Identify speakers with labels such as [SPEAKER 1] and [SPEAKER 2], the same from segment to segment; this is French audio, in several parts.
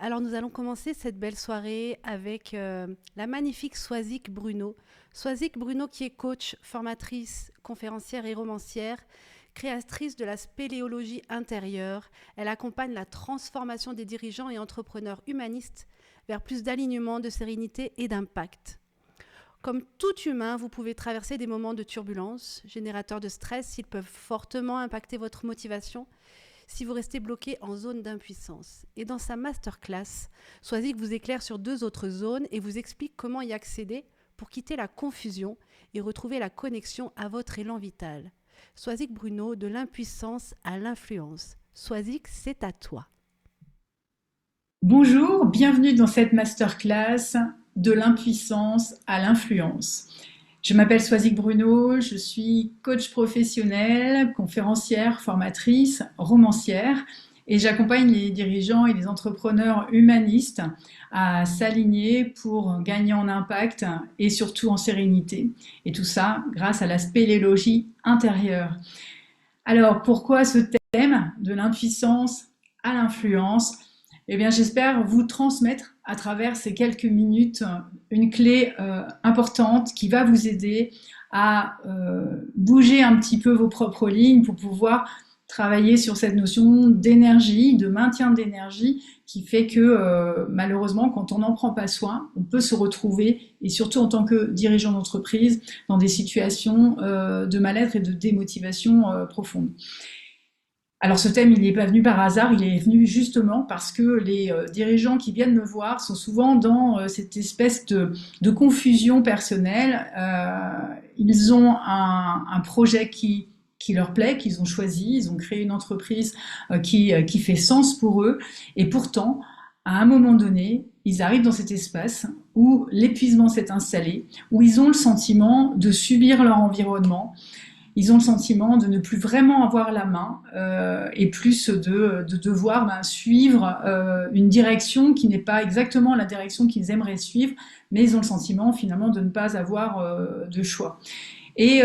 [SPEAKER 1] Alors nous allons commencer cette belle soirée avec la magnifique Soisic Bruno. Soisic Bruno qui est coach, formatrice, conférencière et romancière, créatrice de la spéléologie intérieure. Elle accompagne la transformation des dirigeants et entrepreneurs humanistes vers plus d'alignement, de sérénité et d'impact. Comme tout humain, vous pouvez traverser des moments de turbulence, générateurs de stress. Ils peuvent fortement impacter votre motivation si vous restez bloqué en zone d'impuissance. Et dans sa masterclass, Soisic vous éclaire sur 2 autres zones et vous explique comment y accéder pour quitter la confusion et retrouver la connexion à votre élan vital. Soisic Bruno, de l'impuissance à l'influence. Soisic, c'est à toi.
[SPEAKER 2] Bonjour, bienvenue dans cette masterclass de l'impuissance à l'influence. Je m'appelle Soisic Bruno, je suis coach professionnel, conférencière, formatrice, romancière et j'accompagne les dirigeants et les entrepreneurs humanistes à s'aligner pour gagner en impact et surtout en sérénité. Et tout ça grâce à la spéléologie intérieure. Alors pourquoi ce thème de l'impuissance à l'influence ? Eh bien, j'espère vous transmettre à travers ces quelques minutes une clé importante qui va vous aider à bouger un petit peu vos propres lignes pour pouvoir travailler sur cette notion d'énergie, de maintien d'énergie qui fait que malheureusement, quand on n'en prend pas soin, on peut se retrouver, et surtout en tant que dirigeant d'entreprise, dans des situations de mal-être et de démotivation profonde. Alors ce thème, il n'est pas venu par hasard, il est venu justement parce que les dirigeants qui viennent me voir sont souvent dans cette espèce de confusion personnelle. Ils ont un projet qui leur plaît, qu'ils ont choisi, ils ont créé une entreprise qui fait sens pour eux, et pourtant, à un moment donné, ils arrivent dans cet espace où l'épuisement s'est installé, où ils ont le sentiment de subir leur environnement. Ils ont le sentiment de ne plus vraiment avoir la main et plus de devoir suivre une direction qui n'est pas exactement la direction qu'ils aimeraient suivre, mais ils ont le sentiment finalement de ne pas avoir de choix. Et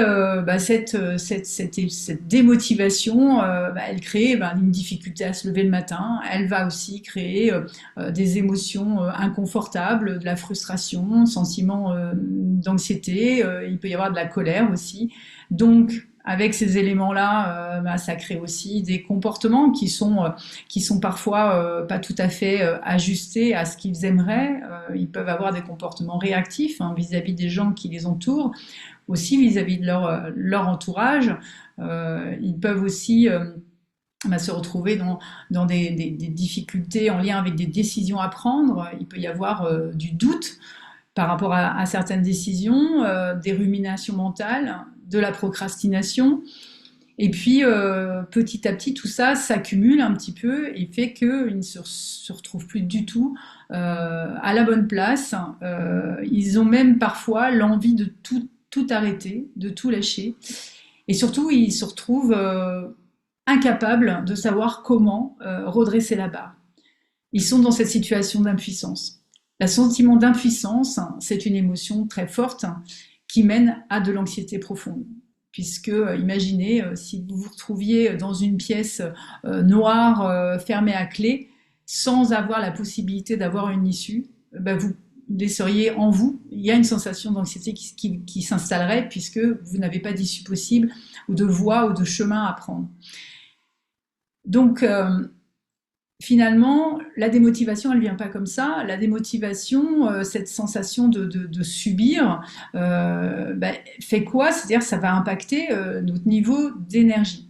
[SPEAKER 2] cette démotivation, elle crée une difficulté à se lever le matin. Elle va aussi créer des émotions inconfortables, de la frustration, un sentiment d'anxiété. Il peut y avoir de la colère aussi. Donc, avec ces éléments-là, ça crée aussi des comportements qui sont parfois pas tout à fait ajustés à ce qu'ils aimeraient. Ils peuvent avoir des comportements réactifs vis-à-vis des gens qui les entourent, aussi vis-à-vis de leur entourage. Ils peuvent aussi se retrouver dans des difficultés en lien avec des décisions à prendre. Il peut y avoir du doute par rapport à certaines décisions, des ruminations mentales, de la procrastination. Et puis, petit à petit, tout ça s'accumule un petit peu et fait qu'ils ne se retrouvent plus du tout à la bonne place. Ils ont même parfois l'envie de tout arrêter, de tout lâcher. Et surtout, ils se retrouvent incapables de savoir comment redresser la barre. Ils sont dans cette situation d'impuissance. Le sentiment d'impuissance, c'est une émotion très forte qui mène à de l'anxiété profonde. Puisque, imaginez, si vous vous retrouviez dans une pièce noire, fermée à clé, sans avoir la possibilité d'avoir une issue, vous laisseriez en vous, il y a une sensation d'anxiété qui s'installerait puisque vous n'avez pas d'issue possible, ou de voie, ou de chemin à prendre. Donc, finalement, la démotivation, elle ne vient pas comme ça. La démotivation, cette sensation de subir, fait quoi? C'est-à-dire que ça va impacter notre niveau d'énergie.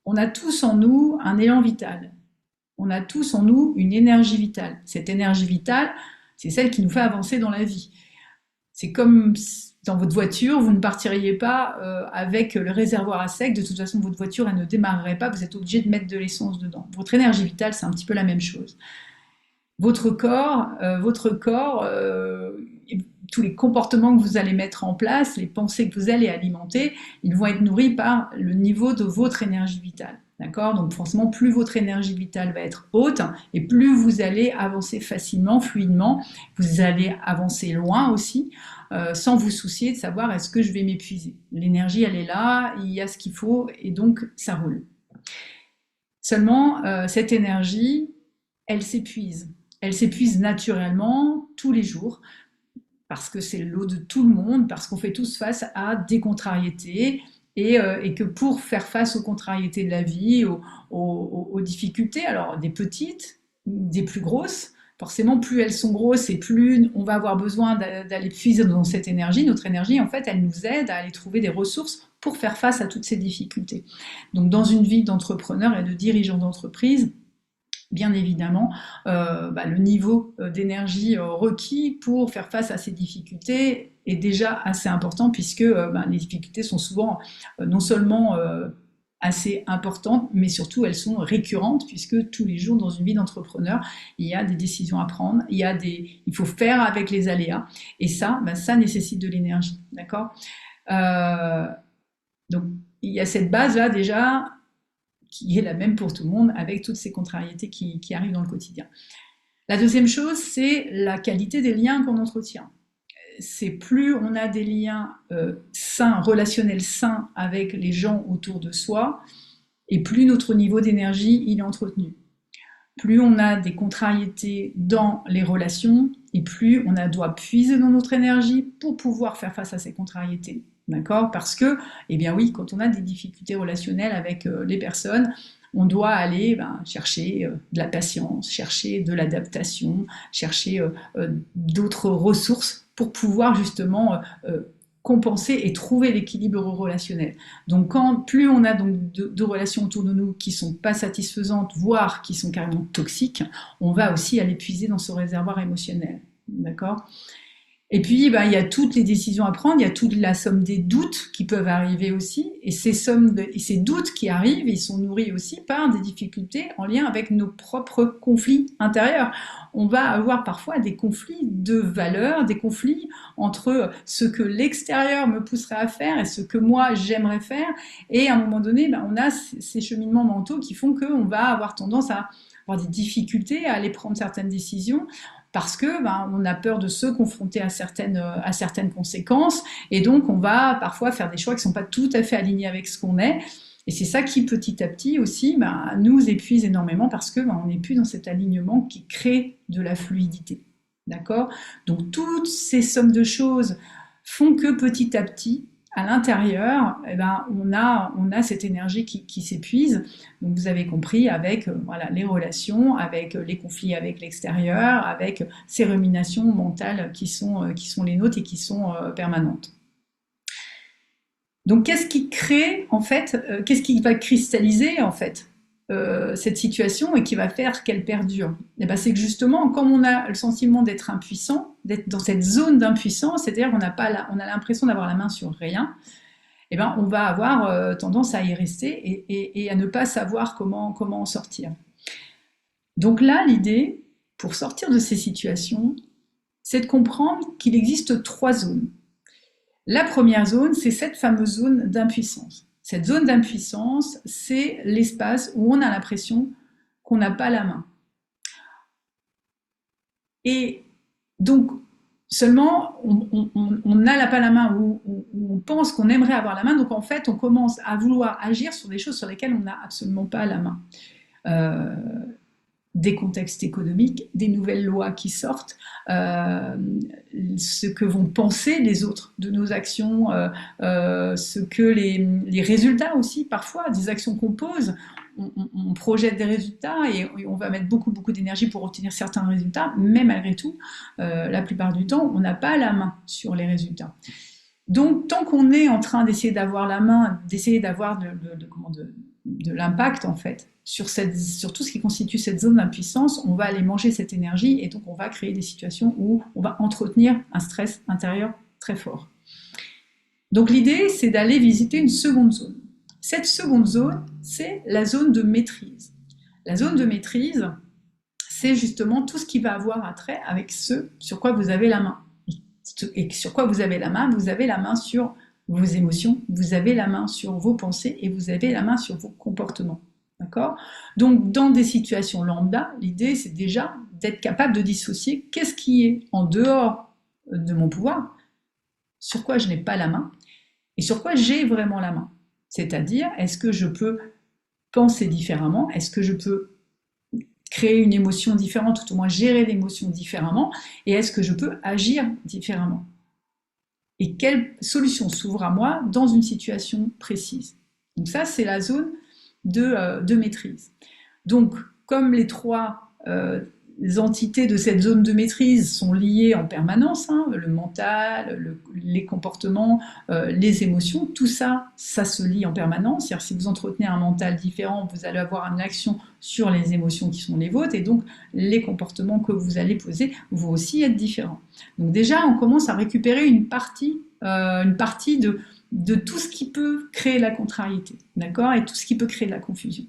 [SPEAKER 2] On a tous en nous un élan vital. On a tous en nous une énergie vitale. Cette énergie vitale, c'est celle qui nous fait avancer dans la vie. C'est comme dans votre voiture, vous ne partiriez pas avec le réservoir à sec. De toute façon, votre voiture, elle ne démarrerait pas. Vous êtes obligé de mettre de l'essence dedans. Votre énergie vitale, c'est un petit peu la même chose. Votre corps, tous les comportements que vous allez mettre en place, les pensées que vous allez alimenter, ils vont être nourris par le niveau de votre énergie vitale. D'accord? Donc forcément, plus votre énergie vitale va être haute et plus vous allez avancer facilement, fluidement. Vous allez avancer loin aussi, sans vous soucier de savoir est-ce que je vais m'épuiser. L'énergie, elle est là, il y a ce qu'il faut et donc ça roule. Seulement, cette énergie, elle s'épuise. elle s'épuise naturellement tous les jours, parce que c'est le lot de tout le monde, parce qu'on fait tous face à des contrariétés, et que pour faire face aux contrariétés de la vie, aux difficultés, alors des petites, des plus grosses, forcément plus elles sont grosses et plus on va avoir besoin d'aller puiser dans cette énergie. Notre énergie, en fait, elle nous aide à aller trouver des ressources pour faire face à toutes ces difficultés. Donc dans une vie d'entrepreneur et de dirigeant d'entreprise, bien évidemment, le niveau d'énergie requis pour faire face à ces difficultés est déjà assez important, puisque les difficultés sont souvent non seulement assez importantes, mais surtout elles sont récurrentes, puisque tous les jours dans une vie d'entrepreneur, il y a des décisions à prendre, il faut faire avec les aléas, et ça nécessite de l'énergie, d'accord. Donc il y a cette base-là déjà, qui est la même pour tout le monde, avec toutes ces contrariétés qui arrivent dans le quotidien. La deuxième chose, c'est la qualité des liens qu'on entretient. C'est plus on a des liens sains, relationnels sains avec les gens autour de soi, et plus notre niveau d'énergie il est entretenu. Plus on a des contrariétés dans les relations, et plus on doit puiser dans notre énergie pour pouvoir faire face à ces contrariétés. D'accord? Parce que, eh bien oui, quand on a des difficultés relationnelles avec les personnes, on doit aller chercher de la patience, chercher de l'adaptation, chercher d'autres ressources pour pouvoir justement compenser et trouver l'équilibre relationnel. Donc plus on a donc de relations autour de nous qui sont pas satisfaisantes, voire qui sont carrément toxiques, on va aussi aller puiser dans ce réservoir émotionnel. D'accord? Et puis, il y a toutes les décisions à prendre, il y a toute la somme des doutes qui peuvent arriver aussi, et ces doutes qui arrivent, ils sont nourris aussi par des difficultés en lien avec nos propres conflits intérieurs. On va avoir parfois des conflits de valeurs, des conflits entre ce que l'extérieur me pousserait à faire et ce que moi j'aimerais faire, et à un moment donné, on a ces cheminements mentaux qui font qu'on va avoir tendance à avoir des difficultés à aller prendre certaines décisions, parce que on a peur de se confronter à certaines conséquences, et donc on va parfois faire des choix qui ne sont pas tout à fait alignés avec ce qu'on est, et c'est ça qui petit à petit aussi nous épuise énormément, parce que on n'est plus dans cet alignement qui crée de la fluidité. D'accord? Donc toutes ces sommes de choses font que petit à petit, à l'intérieur, on a cette énergie qui s'épuise. Donc vous avez compris, avec les relations, avec les conflits avec l'extérieur, avec ces ruminations mentales qui sont les nôtres et qui sont permanentes. Donc qu'est-ce qui crée en fait, qu'est-ce qui va cristalliser en fait cette situation et qui va faire qu'elle perdure? C'est que justement, comme on a le sentiment d'être impuissant, d'être dans cette zone d'impuissance, c'est-à-dire qu'on a l'impression d'avoir la main sur rien, on va avoir tendance à y rester et à ne pas savoir comment en sortir. Donc là, l'idée, pour sortir de ces situations, c'est de comprendre qu'il existe 3 zones. La première zone, c'est cette fameuse zone d'impuissance. Cette zone d'impuissance, c'est l'espace où on a l'impression qu'on n'a pas la main. Et donc, seulement, on n'a pas la main, ou on pense qu'on aimerait avoir la main, donc en fait, on commence à vouloir agir sur des choses sur lesquelles on n'a absolument pas la main. Des contextes économiques, des nouvelles lois qui sortent, ce que vont penser les autres de nos actions, ce que les résultats aussi, parfois, des actions qu'on pose, on projette des résultats et on va mettre beaucoup d'énergie pour obtenir certains résultats, mais malgré tout, la plupart du temps, on n'a pas la main sur les résultats. Donc, tant qu'on est en train d'essayer d'avoir la main, d'essayer d'avoir de l'impact, en fait, sur tout ce qui constitue cette zone d'impuissance, on va aller manger cette énergie, et donc on va créer des situations où on va entretenir un stress intérieur très fort. Donc l'idée, c'est d'aller visiter une seconde zone. Cette seconde zone, c'est la zone de maîtrise. La zone de maîtrise, c'est justement tout ce qui va avoir attrait avec ce sur quoi vous avez la main. Et sur quoi vous avez la main sur vos émotions, vous avez la main sur vos pensées, et vous avez la main sur vos comportements. D'accord? Donc, dans des situations lambda, l'idée, c'est déjà d'être capable de dissocier qu'est-ce qui est en dehors de mon pouvoir, sur quoi je n'ai pas la main, et sur quoi j'ai vraiment la main. C'est-à-dire, est-ce que je peux penser différemment? Est-ce que je peux créer une émotion différente, tout au moins gérer l'émotion différemment, et est-ce que je peux agir différemment? Et quelle solution s'ouvre à moi dans une situation précise? Donc ça, c'est la zone de maîtrise. Donc, comme les trois entités de cette zone de maîtrise sont liées en permanence, hein, le mental, les comportements, les émotions, tout ça, ça se lie en permanence. C'est-à-dire si vous entretenez un mental différent, vous allez avoir une action sur les émotions qui sont les vôtres, et donc les comportements que vous allez poser vont aussi être différents. Donc déjà, on commence à récupérer une partie de tout ce qui peut créer la contrariété, d'accord, et tout ce qui peut créer de la confusion.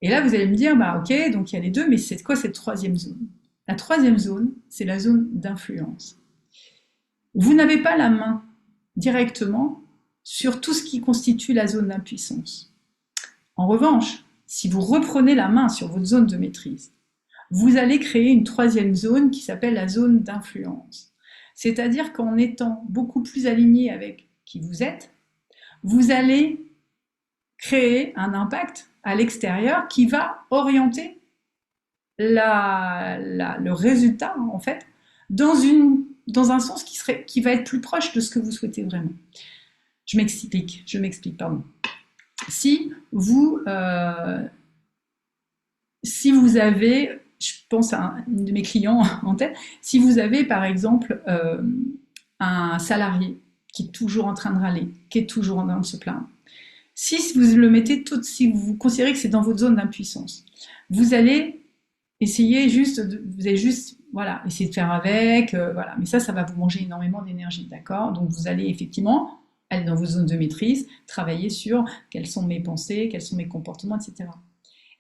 [SPEAKER 2] Et là, vous allez me dire, bah ok, donc il y a les deux, mais c'est quoi cette troisième zone? La troisième zone, c'est la zone d'influence. Vous n'avez pas la main directement sur tout ce qui constitue la zone d'impuissance. En revanche, si vous reprenez la main sur votre zone de maîtrise, vous allez créer une troisième zone qui s'appelle la zone d'influence. C'est-à-dire qu'en étant beaucoup plus aligné avec qui vous êtes, vous allez créer un impact à l'extérieur qui va orienter le résultat, en fait, dans un sens qui va être plus proche de ce que vous souhaitez vraiment. Je m'explique, pardon. Si vous avez, je pense à un de mes clients en tête, si vous avez par exemple un salarié qui est toujours en train de râler, qui est toujours en train de se plaindre, si vous le mettez si vous considérez que c'est dans votre zone d'impuissance, vous allez essayer voilà, essayer de faire avec, voilà. Mais ça va vous manger énormément d'énergie, d'accord? Donc vous allez effectivement aller dans vos zones de maîtrise, travailler sur quelles sont mes pensées, quels sont mes comportements, etc.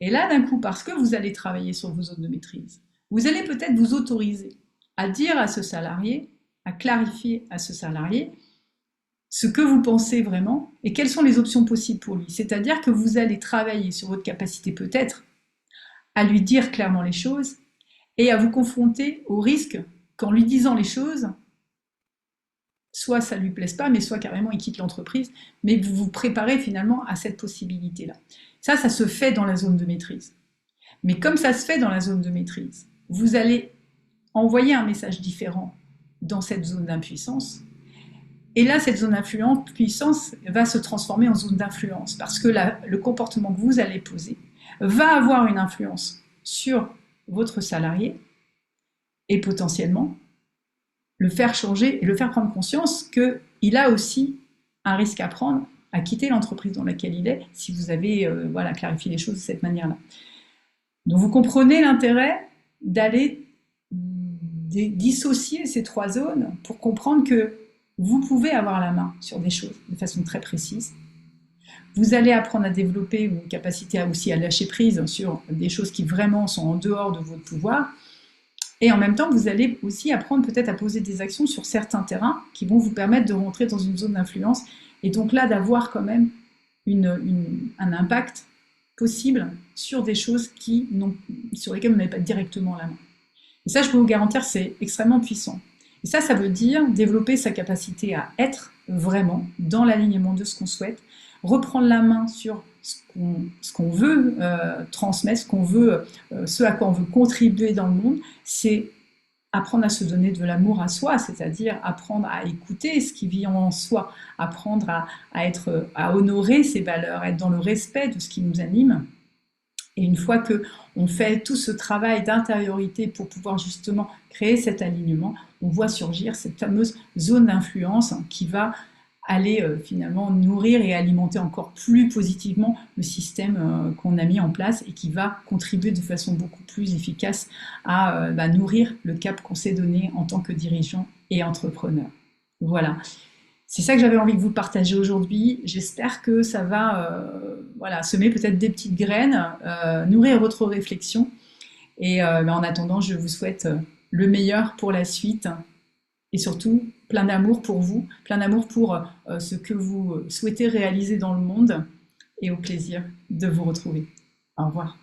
[SPEAKER 2] Et là, d'un coup, parce que vous allez travailler sur vos zones de maîtrise, vous allez peut-être vous autoriser à dire à ce salarié, à clarifier à ce salarié ce que vous pensez vraiment et quelles sont les options possibles pour lui. C'est-à-dire que vous allez travailler sur votre capacité peut-être à lui dire clairement les choses et à vous confronter au risque qu'en lui disant les choses, soit ça ne lui plaise pas, mais soit carrément il quitte l'entreprise, mais vous vous préparez finalement à cette possibilité-là. Ça se fait dans la zone de maîtrise. Mais comme ça se fait dans la zone de maîtrise, vous allez envoyer un message différent dans cette zone d'impuissance. Et là, cette zone d'impuissance va se transformer en zone d'influence parce que le comportement que vous allez poser va avoir une influence sur votre salarié et potentiellement le faire changer et le faire prendre conscience qu'il a aussi un risque à prendre à quitter l'entreprise dans laquelle il est si vous avez clarifié les choses de cette manière-là. Donc vous comprenez l'intérêt d'aller dissocier ces trois zones pour comprendre que vous pouvez avoir la main sur des choses de façon très précise. Vous allez apprendre à développer une capacité aussi à lâcher prise sur des choses qui vraiment sont en dehors de votre pouvoir. Et en même temps, vous allez aussi apprendre peut-être à poser des actions sur certains terrains qui vont vous permettre de rentrer dans une zone d'influence. Et donc là, d'avoir quand même un impact possible sur des choses sur lesquelles vous n'avez pas directement la main. Et ça, je peux vous garantir, c'est extrêmement puissant. Et ça veut dire développer sa capacité à être vraiment dans l'alignement de ce qu'on souhaite, reprendre la main sur ce qu'on veut transmettre, ce à quoi on veut contribuer dans le monde, c'est apprendre à se donner de l'amour à soi, c'est-à-dire apprendre à écouter ce qui vit en soi, apprendre à honorer ses valeurs, être dans le respect de ce qui nous anime. Et une fois qu'on fait tout ce travail d'intériorité pour pouvoir justement créer cet alignement, on voit surgir cette fameuse zone d'influence qui va aller finalement nourrir et alimenter encore plus positivement le système qu'on a mis en place et qui va contribuer de façon beaucoup plus efficace à nourrir le cap qu'on s'est donné en tant que dirigeant et entrepreneur. Voilà. C'est ça que j'avais envie de vous partager aujourd'hui. J'espère que ça va semer peut-être des petites graines, nourrir votre réflexion. Et en attendant, je vous souhaite le meilleur pour la suite. Et surtout, plein d'amour pour vous, plein d'amour pour ce que vous souhaitez réaliser dans le monde. Et au plaisir de vous retrouver. Au revoir.